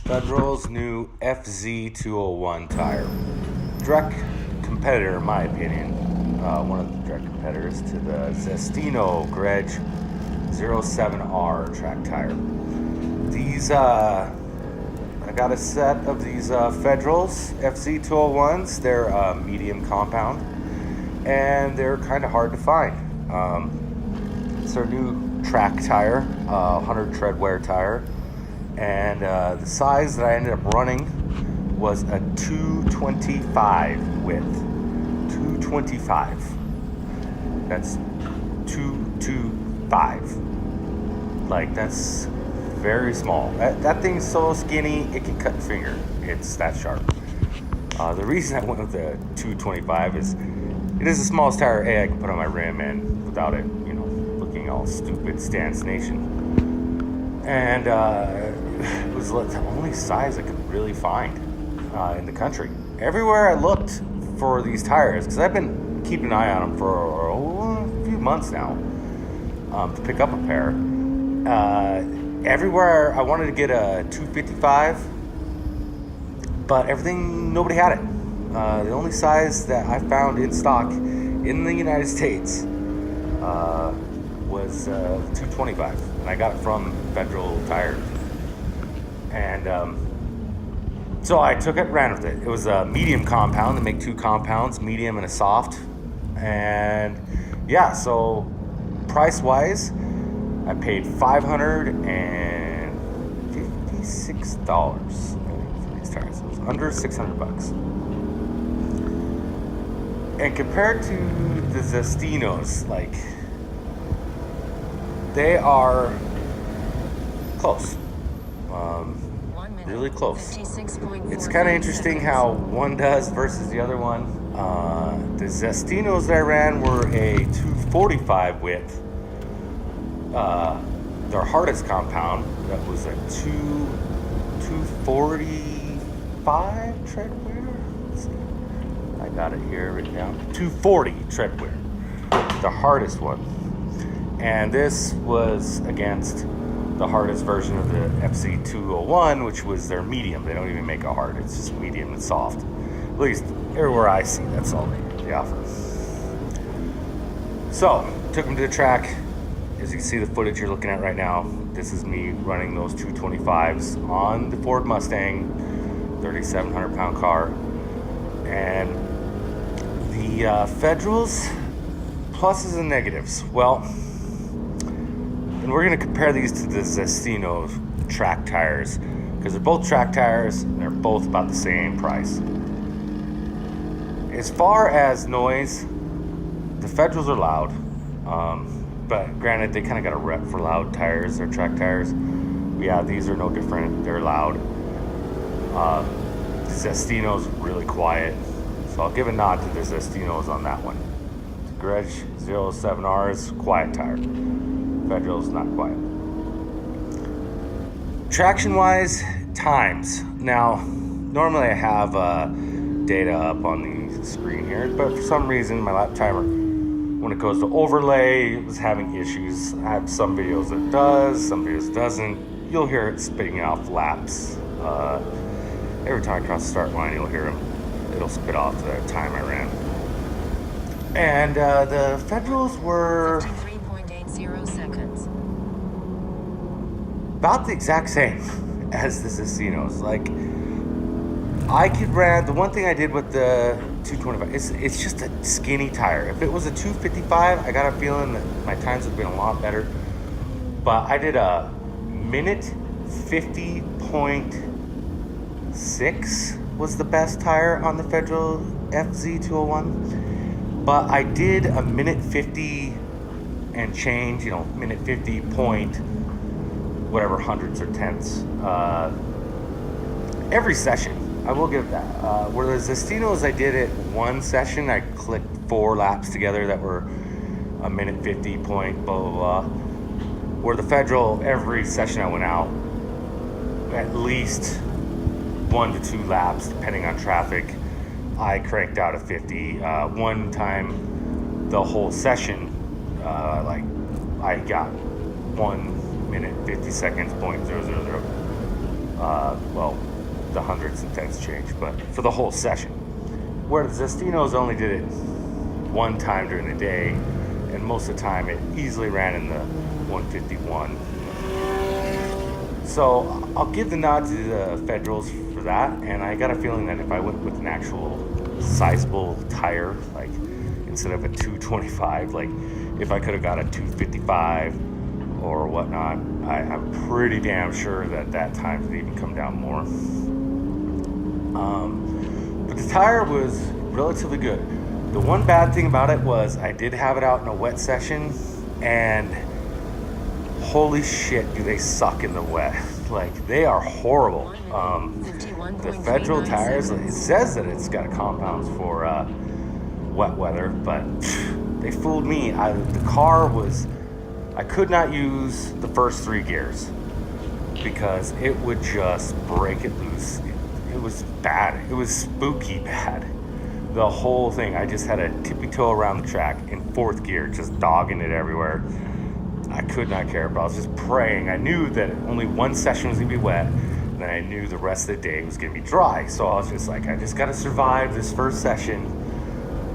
Federal's new FZ201 tire. Direct competitor, in my opinion. One of the direct competitors to the Zestino Grej 07R track tire. These, I got a set of these Federals FZ201s. They're medium compound, and they're kind of hard to find. It's our new track tire, 100 tread wear tire. And the size that I ended up running was a 225 width. 225. That's 225. Like, that's very small. That thing's so skinny, it can cut your finger. It's that sharp. The reason I went with the 225 is it is the smallest tire I can put on my rim, and without it, looking all stupid, Stance Nation. And it was the only size I could really find in the country. Everywhere I looked for these tires, because I've been keeping an eye on them for a few months now, to pick up a pair. Everywhere I wanted to get a 255, but nobody had it. The only size that I found in stock in the United States was 225, and I got it from Federal Tires. And so I took it, ran with it. It was a medium compound. They make two compounds, medium and a soft. And yeah, so price-wise, I paid $556 for these tires. It was under $600. And compared to the Zestinos, they are close. Really close. It's kind of interesting how one does versus the other one. The Zestinos that I ran were a 245 width. Their hardest compound, that was a 245 tread wear. Let's see. I got it here written down. 240 tread wear. The hardest one. And this was against the hardest version of the FZ201, which was their medium. They don't even make a hard, it's just medium and soft. At least everywhere I see, that's all they offer. So, took them to the track. As you can see the footage you're looking at right now, this is me running those 225s on the Ford Mustang, 3,700 pound car. And the Federals, pluses and negatives. Well, and we're going to compare these to the Zestino track tires, because they're both track tires and they're both about the same price. As far as noise, the Federals are loud, but granted, they kind of got a rep for loud tires. They're track tires. Yeah, these are no different. They're loud. The Zestino's really quiet, so I'll give a nod to the Zestinos on that one. The Grej 07R's quiet tire. Federal's not quiet. Traction-wise, times. Now, normally I have data up on the screen here, but for some reason my lap timer, when it goes to overlay, it was having issues. I have some videos that does, some videos doesn't. You'll hear it spitting off laps. Every time I cross the start line, you'll hear them. It'll spit off the time I ran. And the Federals were about the exact same as the Zestinos. I could run, the one thing I did with the 225, it's just a skinny tire. If it was a 255, I got a feeling that my times would have been a lot better. But I did a minute 50.6 was the best tire on the Federal FZ201. But I did a minute 50 and change, minute 50 point whatever hundreds or tenths every session. I will give that. Where the Zestinos, I did it one session. I clicked 4 laps together that were a minute 50 point blah blah blah. Where the Federal, every session I went out, at least 1 to 2 laps depending on traffic, I cranked out a 50. One time the whole session, I got 1 minute 50 seconds .000. Well, the hundreds and tenths change, but for the whole session. Where the Zestinos only did it one time during the day, and most of the time it easily ran in the 151. So I'll give the nod to the Federals for that, and I got a feeling that if I went with an actual sizable tire, like instead of a 225, like if I could have got a 255 or whatnot, I'm pretty damn sure that that time would even come down more. But the tire was relatively good. The one bad thing about it was I did have it out in a wet session, and holy shit, do they suck in the wet. Like, they are horrible. The Federal tires, it says that it's got compounds for wet weather, but they fooled me. The car was, I could not use the first 3 gears because it would just break it loose. It was bad. It was spooky bad. The whole thing, I just had a tippy toe around the track in 4th gear, just dogging it everywhere. I could not care, but I was just praying. I knew that only one session was gonna be wet, and then I knew the rest of the day was gonna be dry. So I was just like, I just gotta survive this first session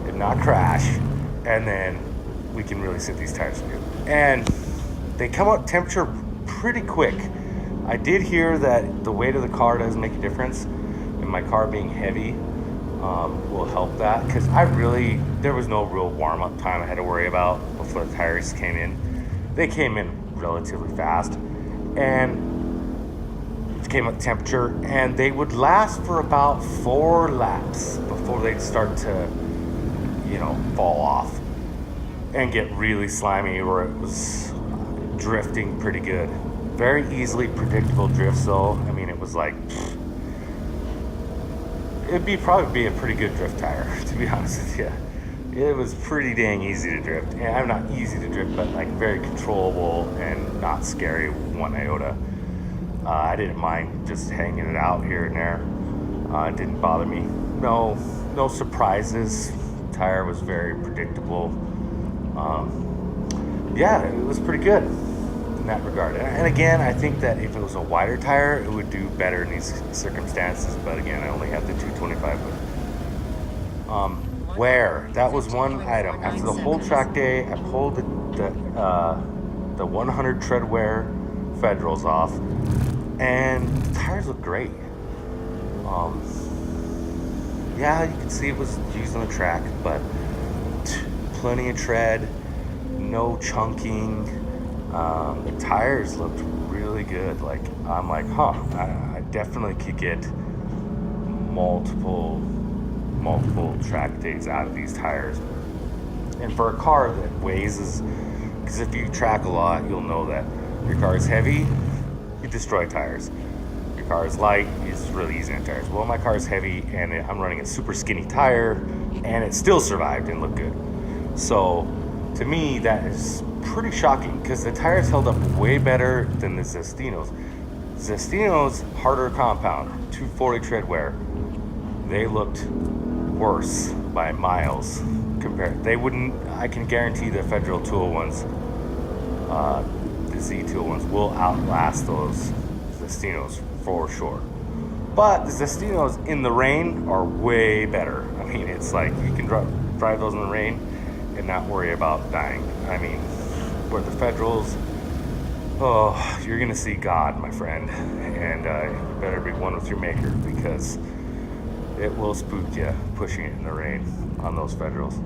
and not crash, and then we can really sit these tires good. And they come up temperature pretty quick. I did hear that the weight of the car does make a difference, and my car being heavy will help that, because there was no real warm-up time I had to worry about before the tires came in. They came in relatively fast, and came up temperature, and they would last for about 4 laps before they'd start to, fall off and get really slimy, or it was drifting pretty good. Very easily predictable drifts, though. I mean, it was like, it'd probably be a pretty good drift tire, to be honest with you. It was pretty dang easy to drift. And I'm not easy to drift, but like very controllable and not scary one iota. I didn't mind just hanging it out here and there. It didn't bother me. No surprises. The tire was very predictable. Yeah, it was pretty good in that regard. And again, I think that if it was a wider tire, it would do better in these circumstances. But again, I only have the 225. Wear, that was one item. After the whole track day, I pulled the 100 tread wear Federals off, and the tires look great. Yeah, you can see it was used on the track, but plenty of tread, no chunking. The tires looked really good. Like, I'm like, I definitely could get multiple track days out of these tires. And for a car that weighs, because if you track a lot, you'll know that your car is heavy, you destroy tires. Your car is light, it's really easy on tires. Well, my car is heavy, and I'm running a super skinny tire, and it still survived and looked good. So to me, that is pretty shocking, because the tires held up way better than the Zestinos. Zestinos, harder compound, 240 tread wear. They looked worse by miles compared. They wouldn't, I can guarantee the Federal 201s, the Z201s will outlast those Zestinos for sure. But the Zestinos in the rain are way better. I mean, it's like you can drive those in the rain and not worry about dying. I mean, where the Federals, you're gonna see God, my friend, and you better be one with your maker, because it will spook you pushing it in the rain on those Federals.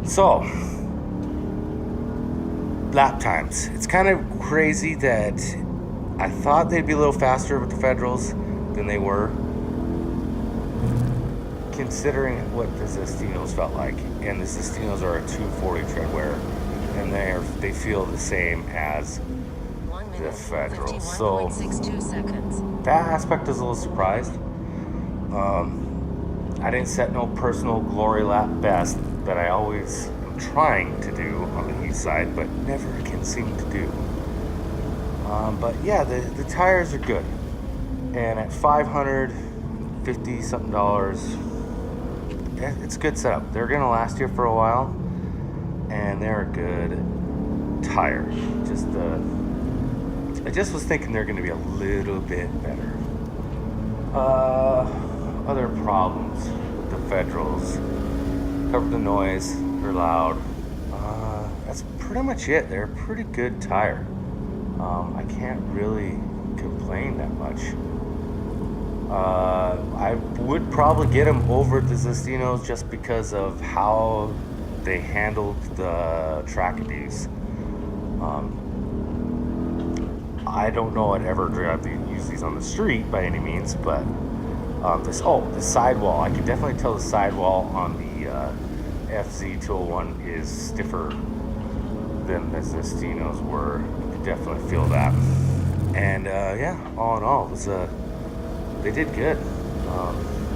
So, lap times. It's kind of crazy that I thought they'd be a little faster with the Federals than they were, considering what the Zestinos felt like. And the Zestinos are a 240 tread wear, and they feel the same as the Federals. So that aspect is a little surprised. I didn't set no personal glory lap best that I always am trying to do on the east side, but never can seem to do. But yeah, the tires are good, and at $550 something dollars, yeah, it's a good setup. They're gonna last you for a while, and they're a good tire. Just I just was thinking they're going to be a little bit better. Other problems with the Federals. Cover the noise, they're loud. That's pretty much it. They're a pretty good tire. I can't really complain that much. I would probably get them over the Zestinos just because of how they handled the track abuse. I don't know I'd ever use these on the street by any means, but the sidewall. I can definitely tell the sidewall on the FZ201 is stiffer than the Zestinos were. You could definitely feel that. And yeah, all in all, it was they did good.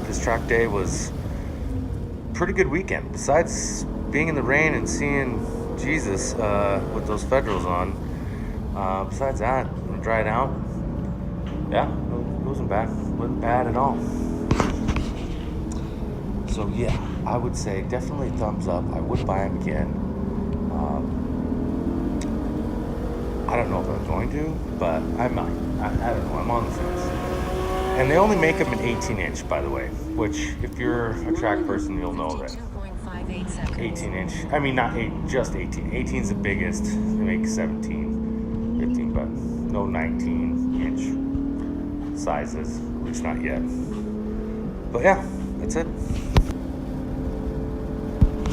This track day was a pretty good weekend. Besides being in the rain and seeing Jesus with those Federals on, besides that, dried out. Yeah, it wasn't bad. It wasn't bad at all. So yeah, I would say definitely thumbs up. I would buy them again. I don't know if I'm going to, but I might. I don't know. I'm on the fence. And they only make them an 18-inch, by the way, which if you're a track person, you'll know that 18-inch, I mean, not just 18. 18 is the biggest. They make 17, 15, but no 19-inch sizes, at least not yet. But yeah, that's it.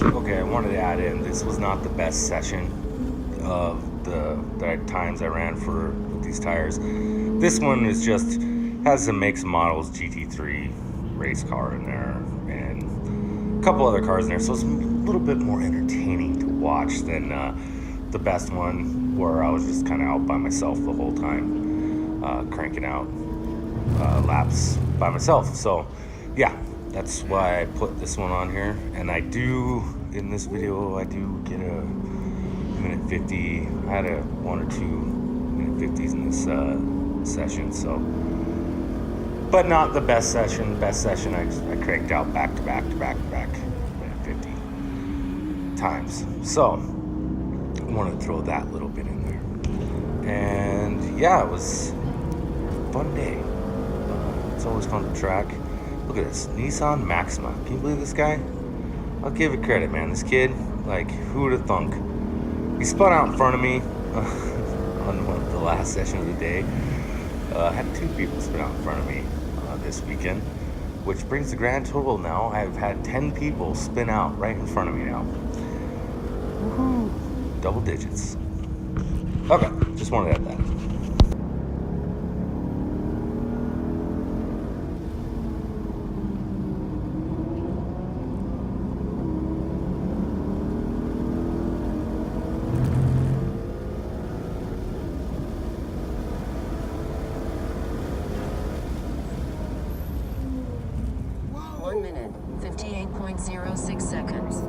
Okay, I wanted to add in, this was not the best session of the times I ran for these tires. This one is just has some makes and models, GT3 race car in there, and a couple other cars in there, so it's a little bit more entertaining to watch than the best one where I was just kind of out by myself the whole time, cranking out laps by myself. So yeah, that's why I put this one on here. And I do, in this video, I do get a minute 50. I had a 1 or 2 minute 50s in this session, so, but not the best session. Best session I cranked out back to back minute 50 times. So I wanted to throw that little bit in there. And yeah, it was a fun day. It's always fun to track. Look at this, Nissan Maxima. Can you believe this guy? I'll give it credit, man. This kid, like, who would have thunk? He spun out in front of me on the last session of the day. I had 2 people spin out in front of me this weekend, which brings the grand total now. I've had 10 people spin out right in front of me now. Woohoo! Double digits. Okay, just wanted to add that. Minute, 58.06 seconds.